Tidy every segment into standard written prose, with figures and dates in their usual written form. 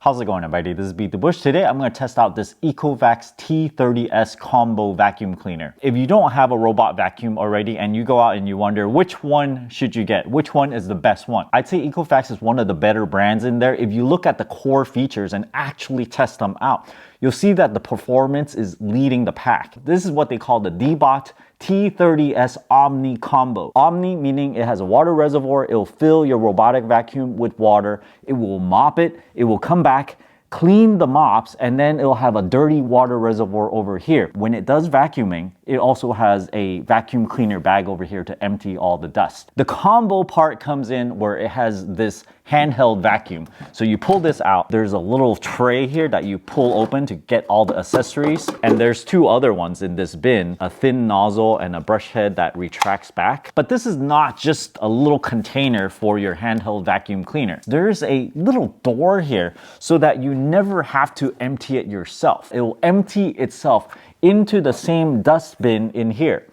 How's it going, everybody? This is BeatTheBush. Today I'm going to test out this Ecovacs T30S combo vacuum cleaner. If you don't have a robot vacuum already and you go out and you wonder which one should you get, which one is the best one, I'd say Ecovacs is one of the better brands in there. If you look at the core features and actually test them out, you'll see that the performance is leading the pack. This is what they call the BeatTheBush T30S Omni Combo. Omni meaning it has a water reservoir, it'll fill your robotic vacuum with water, it will mop it, it will come back, clean the mops, and then it'll have a dirty water reservoir over here. When it does vacuuming, it also has a vacuum cleaner bag over here to empty all the dust. The combo part comes in where it has this handheld vacuum. So you pull this out, there's a little tray here that you pull open to get all the accessories. And there's two other ones in this bin, a thin nozzle and a brush head that retracts back. But this is not just a little container for your handheld vacuum cleaner. There's a little door here so that you never have to empty it yourself. It will empty itself into the same dust bin in here.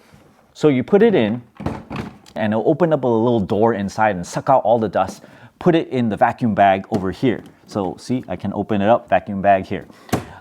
So you put it in and it'll open up a little door inside and suck out all the dust. Put it in the vacuum bag over here. So see, I can open it up, vacuum bag here.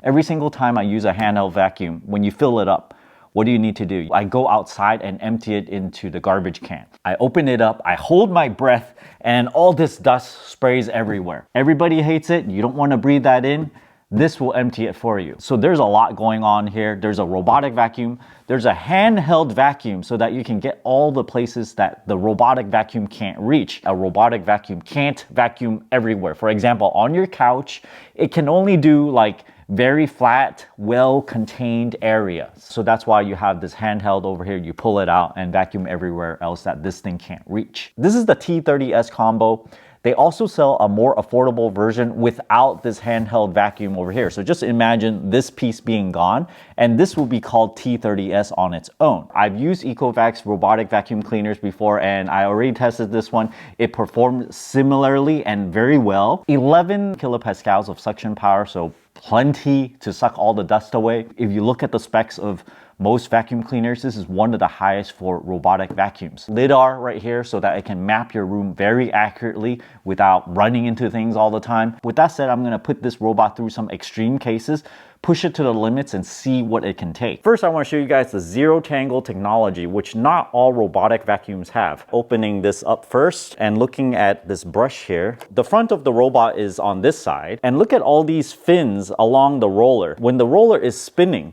Every single time I use a handheld vacuum, when you fill it up, what do you need to do? I go outside and empty it into the garbage can. I open it up, I hold my breath, and all this dust sprays everywhere. Everybody hates it, you don't want to breathe that in. This will empty it for you. So there's a lot going on here. There's a robotic vacuum. There's a handheld vacuum so that you can get all the places that the robotic vacuum can't reach. A robotic vacuum can't vacuum everywhere. For example, on your couch, it can only do like very flat, well-contained area. So that's why you have this handheld over here. You pull it out and vacuum everywhere else that this thing can't reach. This is the T30S combo. They also sell a more affordable version without this handheld vacuum over here. So just imagine this piece being gone, and this will be called T30S on its own. I've used Ecovacs robotic vacuum cleaners before, and I already tested this one. It performed similarly and very well. 11 kilopascals of suction power, so plenty to suck all the dust away. If you look at the specs of most vacuum cleaners, this is one of the highest for robotic vacuums. Lidar right here so that it can map your room very accurately without running into things all the time. With that said, I'm gonna put this robot through some extreme cases, push it to the limits and see what it can take. First, I wanna show you guys the zero tangle technology, which not all robotic vacuums have. Opening this up first and looking at this brush here. The front of the robot is on this side, and look at all these fins along the roller. When the roller is spinning,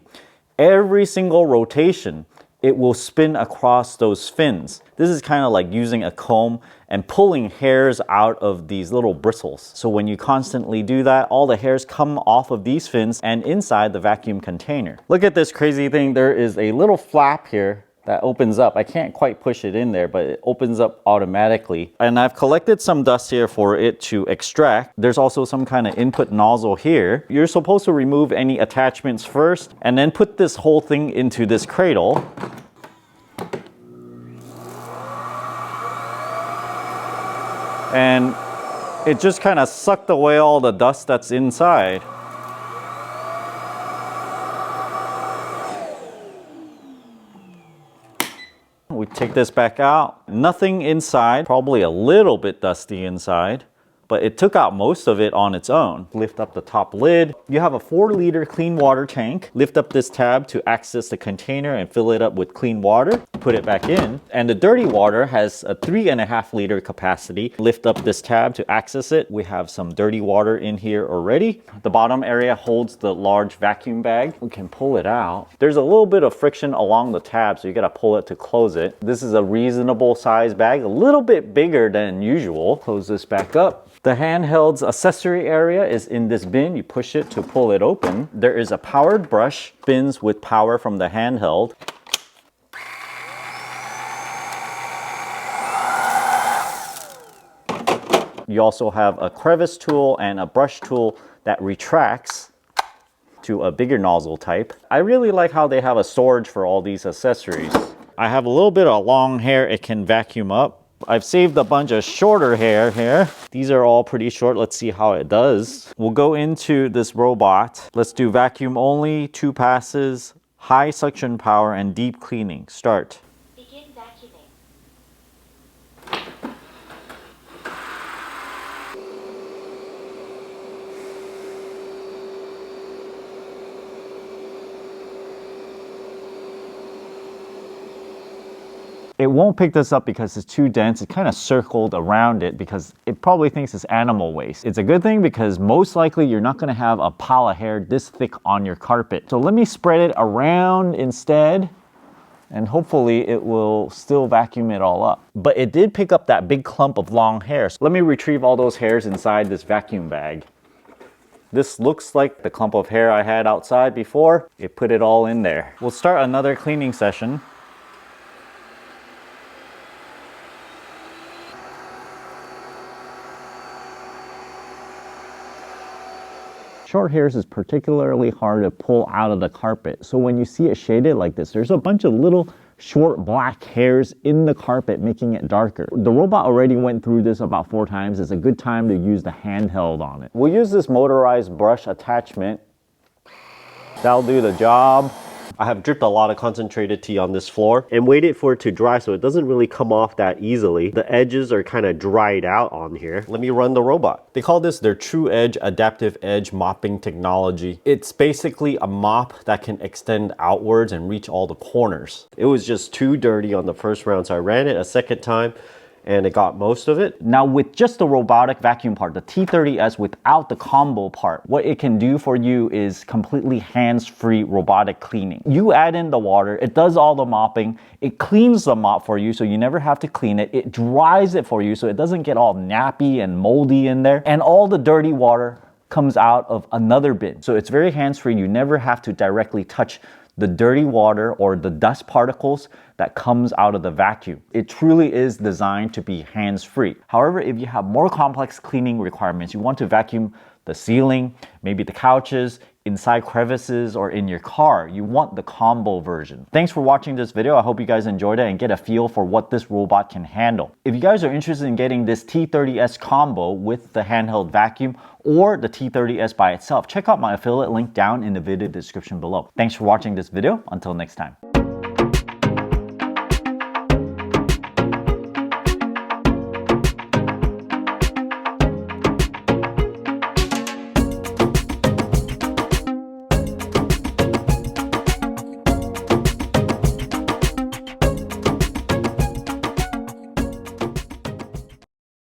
every single rotation, it will spin across those fins. This is kind of like using a comb and pulling hairs out of these little bristles. So when you constantly do that, all the hairs come off of these fins and inside the vacuum container. Look at this crazy thing. There is a little flap here that opens up. I can't quite push it in there, but it opens up automatically. And I've collected some dust here for it to extract. There's also some kind of input nozzle here. You're supposed to remove any attachments first and then put this whole thing into this cradle. And it just kind of sucked away all the dust that's inside. We take this back out. Nothing inside, probably a little bit dusty inside, but it took out most of it on its own. Lift up the top lid. You have a 4-liter clean water tank. Lift up this tab to access the container and fill it up with clean water. Put it back in. And the dirty water has a 3.5-liter capacity. Lift up this tab to access it. We have some dirty water in here already. The bottom area holds the large vacuum bag. We can pull it out. There's a little bit of friction along the tab, so you gotta pull it to close it. This is a reasonable size bag, a little bit bigger than usual. Close this back up. The handheld's accessory area is in this bin. You push it to pull it open. There is a powered brush, spins with power from the handheld. You also have a crevice tool and a brush tool that retracts to a bigger nozzle type. I really like how they have a storage for all these accessories. I have a little bit of long hair it can vacuum up. I've saved a bunch of shorter hair here. These are all pretty short. Let's see how it does. We'll go into this robot. Let's do vacuum only, 2 passes, high suction power, and deep cleaning. Start. Begin vacuuming. It won't pick this up because it's too dense. It kind of circled around it because it probably thinks it's animal waste. It's a good thing because most likely you're not going to have a pile of hair this thick on your carpet. So let me spread it around instead, and hopefully it will still vacuum it all up. But it did pick up that big clump of long hair. So let me retrieve all those hairs inside this vacuum bag. This looks like the clump of hair I had outside before. It put it all in there. We'll start another cleaning session. Short hairs is particularly hard to pull out of the carpet. So when you see it shaded like this, there's a bunch of little short black hairs in the carpet, making it darker. The robot already went through this about 4 times. It's a good time to use the handheld on it. We'll use this motorized brush attachment. That'll do the job. I have dripped a lot of concentrated tea on this floor and waited for it to dry so it doesn't really come off that easily. The edges are kind of dried out on here. Let me run the robot. They call this their True Edge Adaptive Edge mopping technology. It's basically a mop that can extend outwards and reach all the corners. It was just too dirty on the first round, so I ran it a second time and it got most of it. Now with just the robotic vacuum part, the T30S without the combo part, what it can do for you is completely hands-free robotic cleaning. You add in the water, it does all the mopping, it cleans the mop for you so you never have to clean it, it dries it for you so it doesn't get all nappy and moldy in there, and all the dirty water comes out of another bin. So it's very hands-free, you never have to directly touch the dirty water or the dust particles that comes out of the vacuum. It truly is designed to be hands-free. However, if you have more complex cleaning requirements, you want to vacuum the ceiling, maybe the couches, inside crevices, or in your car, you want the combo version. Thanks for watching this video. I hope you guys enjoyed it and get a feel for what this robot can handle. If you guys are interested in getting this T30S combo with the handheld vacuum or the T30S by itself, check out my affiliate link down in the video description below. Thanks for watching this video. Until next time.